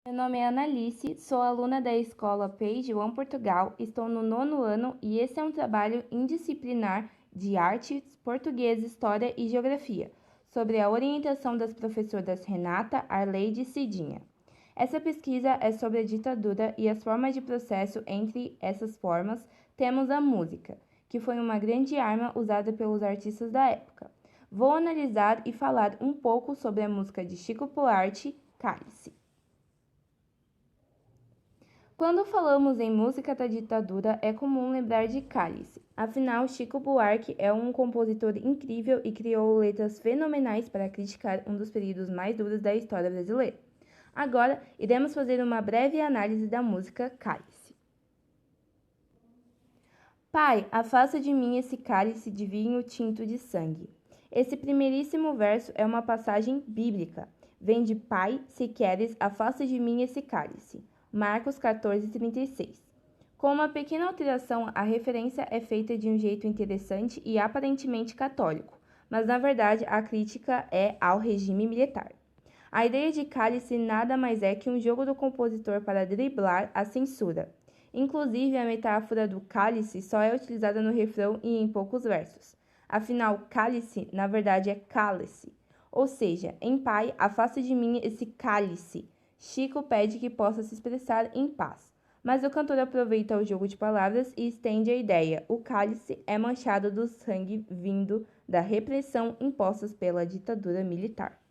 Meu nome é Analice, sou aluna da escola Page One Portugal, estou no 9º ano e esse é um trabalho indisciplinar de Artes, Português, História e Geografia, sobre a orientação das professoras Renata, Arleide e Cidinha. Essa pesquisa é sobre a ditadura e as formas de processo. Entre essas formas, temos a música, que foi uma grande arma usada pelos artistas da época. Vou analisar e falar um pouco sobre a música de Chico Buarque, Cálice. Quando falamos em música da ditadura, é comum lembrar de Cálice. Afinal, Chico Buarque é um compositor incrível e criou letras fenomenais para criticar um dos períodos mais duros da história brasileira. Agora, iremos fazer uma breve análise da música Cálice. Pai, afasta de mim esse cálice de vinho tinto de sangue. Esse primeiríssimo verso é uma passagem bíblica. Vem de Pai, se queres, afasta de mim esse cálice. Marcos 14:36. Com uma pequena alteração, a referência é feita de um jeito interessante e aparentemente católico, mas na verdade a crítica é ao regime militar. A ideia de cálice nada mais é que um jogo do compositor para driblar a censura. Inclusive, a metáfora do cálice só é utilizada no refrão e em poucos versos. Afinal, cálice, na verdade, é cálice. Ou seja, em pai, afasta de mim esse cálice. Chico pede que possa se expressar em paz. Mas o cantor aproveita o jogo de palavras e estende a ideia. O cálice é manchado do sangue vindo da repressão imposta pela ditadura militar.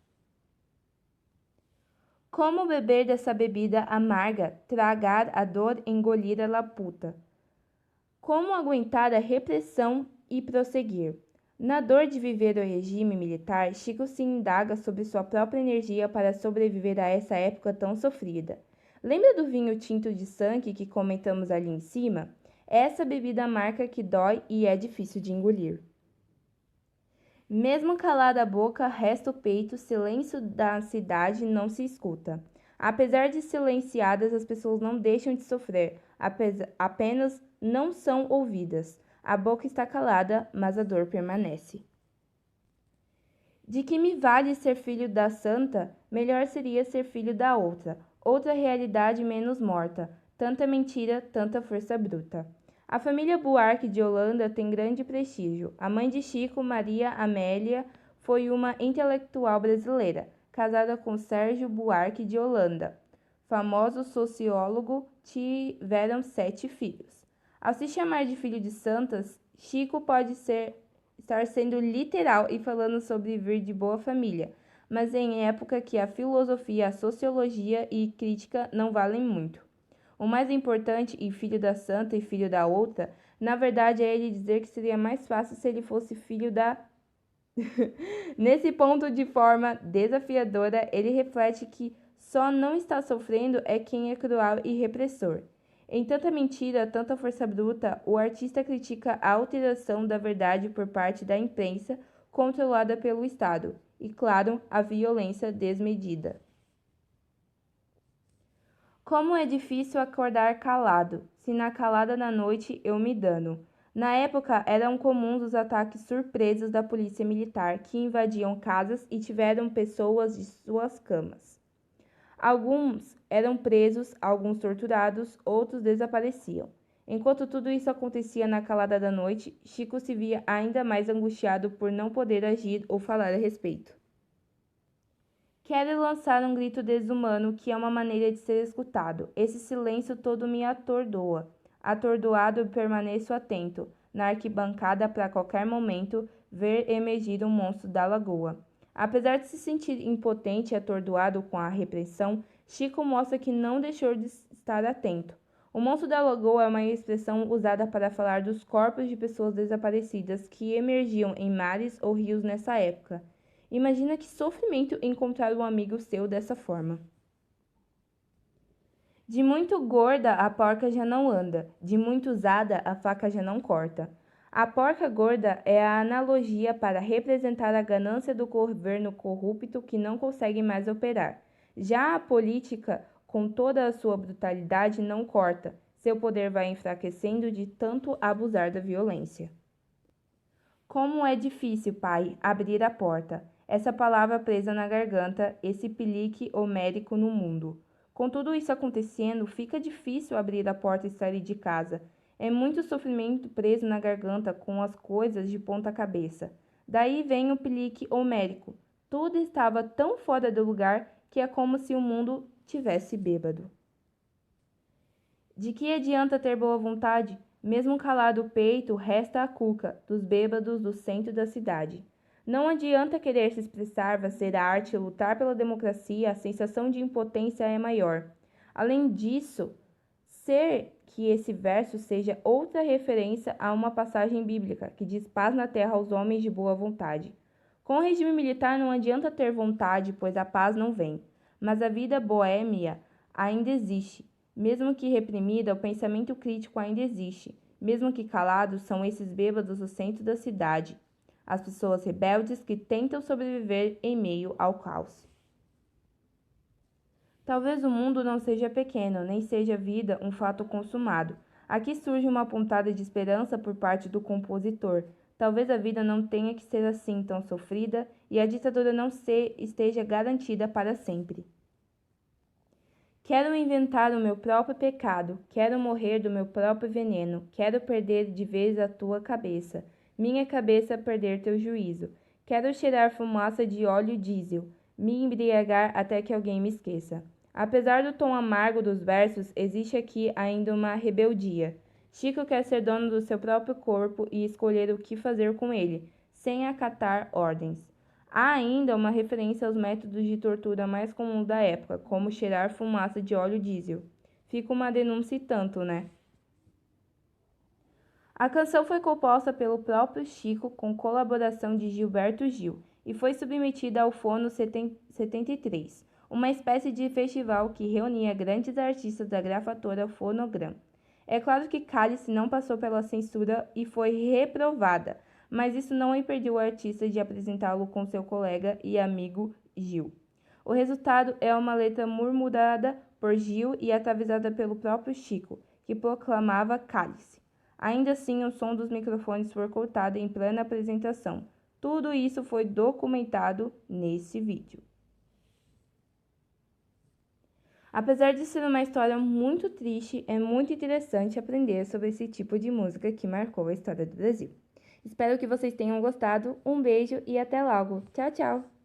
Como beber dessa bebida amarga, tragar a dor, engolir a laputa? Como aguentar a repressão e prosseguir? Na dor de viver o regime militar, Chico se indaga sobre sua própria energia para sobreviver a essa época tão sofrida. Lembra do vinho tinto de sangue que comentamos ali em cima? Essa bebida amarga que dói e é difícil de engolir. Mesmo calada a boca, resta o peito, silêncio da cidade não se escuta. Apesar de silenciadas, as pessoas não deixam de sofrer, apenas não são ouvidas. A boca está calada, mas a dor permanece. De que me vale ser filho da santa? Melhor seria ser filho da outra realidade menos morta. Tanta mentira, tanta força bruta. A família Buarque de Holanda tem grande prestígio. A mãe de Chico, Maria Amélia, foi uma intelectual brasileira, casada com Sérgio Buarque de Holanda, famoso sociólogo. Tiveram 7 filhos. Ao se chamar de filho de santas, Chico pode estar sendo literal e falando sobre vir de boa família, mas em época que a filosofia, a sociologia e crítica não valem muito. O mais importante, e filho da santa e filho da outra, na verdade é ele dizer que seria mais fácil se ele fosse filho da. Nesse ponto, de forma desafiadora, ele reflete que só não está sofrendo é quem é cruel e repressor. Em tanta mentira, tanta força bruta, o artista critica a alteração da verdade por parte da imprensa, controlada pelo Estado, e, claro, a violência desmedida. Como é difícil acordar calado, se na calada da noite eu me dano. Na época, eram comuns os ataques surpresos da polícia militar, que invadiam casas e tiveram pessoas de suas camas. Alguns eram presos, alguns torturados, outros desapareciam. Enquanto tudo isso acontecia na calada da noite, Chico se via ainda mais angustiado por não poder agir ou falar a respeito. Quero lançar um grito desumano que é uma maneira de ser escutado. Esse silêncio todo me atordoa. Atordoado, permaneço atento, na arquibancada para qualquer momento ver emergir um monstro da lagoa. Apesar de se sentir impotente e atordoado com a repressão, Chico mostra que não deixou de estar atento. O monstro da lagoa é uma expressão usada para falar dos corpos de pessoas desaparecidas que emergiam em mares ou rios nessa época. Imagina que sofrimento encontrar um amigo seu dessa forma. De muito gorda, a porca já não anda. De muito usada, a faca já não corta. A porca gorda é a analogia para representar a ganância do governo corrupto que não consegue mais operar. Já a política, com toda a sua brutalidade, não corta. Seu poder vai enfraquecendo de tanto abusar da violência. Como é difícil, pai, abrir a porta. Essa palavra presa na garganta, esse pelique homérico no mundo. Com tudo isso acontecendo, fica difícil abrir a porta e sair de casa. É muito sofrimento preso na garganta com as coisas de ponta cabeça. Daí vem o pelique homérico. Tudo estava tão fora do lugar que é como se o mundo tivesse bêbado. De que adianta ter boa vontade? Mesmo calado o peito, resta a cuca dos bêbados do centro da cidade. Não adianta querer se expressar, fazer arte, lutar pela democracia, a sensação de impotência é maior. Além disso, ser que esse verso seja outra referência a uma passagem bíblica que diz paz na terra aos homens de boa vontade. Com o regime militar não adianta ter vontade, pois a paz não vem. Mas a vida boêmia ainda existe. Mesmo que reprimida, o pensamento crítico ainda existe. Mesmo que calados, são esses bêbados o centro da cidade. As pessoas rebeldes que tentam sobreviver em meio ao caos. Talvez o mundo não seja pequeno, nem seja a vida um fato consumado. Aqui surge uma pontada de esperança por parte do compositor. Talvez a vida não tenha que ser assim tão sofrida e a ditadura não esteja garantida para sempre. Quero inventar o meu próprio pecado, quero morrer do meu próprio veneno, quero perder de vez a tua cabeça, minha cabeça perder teu juízo. Quero cheirar fumaça de óleo diesel, me embriagar até que alguém me esqueça. Apesar do tom amargo dos versos, existe aqui ainda uma rebeldia. Chico quer ser dono do seu próprio corpo e escolher o que fazer com ele, sem acatar ordens. Há ainda uma referência aos métodos de tortura mais comuns da época, como cheirar fumaça de óleo diesel. Fica uma denúncia e tanto, né? A canção foi composta pelo próprio Chico com colaboração de Gilberto Gil e foi submetida ao Fono 73, uma espécie de festival que reunia grandes artistas da grafadora Fonogram. É claro que Cálice não passou pela censura e foi reprovada, mas isso não impediu o artista de apresentá-lo com seu colega e amigo Gil. O resultado é uma letra murmurada por Gil e atravessada pelo próprio Chico, que proclamava Cálice. Ainda assim, o som dos microfones foi cortado em plena apresentação. Tudo isso foi documentado nesse vídeo. Apesar de ser uma história muito triste, é muito interessante aprender sobre esse tipo de música que marcou a história do Brasil. Espero que vocês tenham gostado. Um beijo e até logo. Tchau, tchau!